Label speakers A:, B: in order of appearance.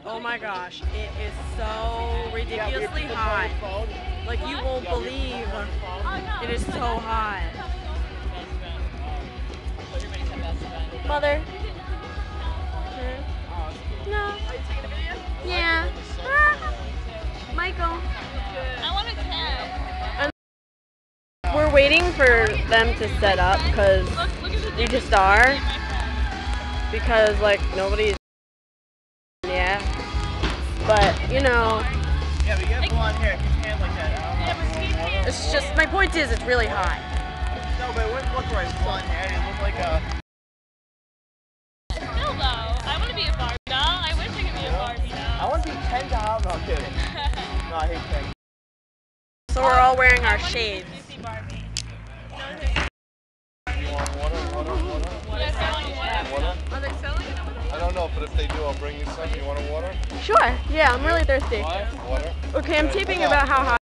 A: Oh my gosh, it is so ridiculously hot. Like you won't believe it is so hot. Mother? No. Yeah. Michael.
B: I want a cat.
A: We're waiting for them to set up because we just are. Because like nobody's but you know.
C: Yeah, but you have blonde hair. Keep your hands like that.
A: It's just my point is it's really hot.
C: No, but it wouldn't look right. Blonde hair. You look like a.
B: Still though, I want to be a Barbie doll. I wish I could be a Barbie doll.
C: I want to be Ken doll. No, I'm kidding. No, I hate Ken.
A: So we're all wearing our shades.
C: You want water? Water?
B: Are they selling it?
D: I don't know, but if they do, I'll bring you some. You want a water?
A: Sure. Yeah, I'm really thirsty.
D: Water?
A: Okay, I'm taping about how hot.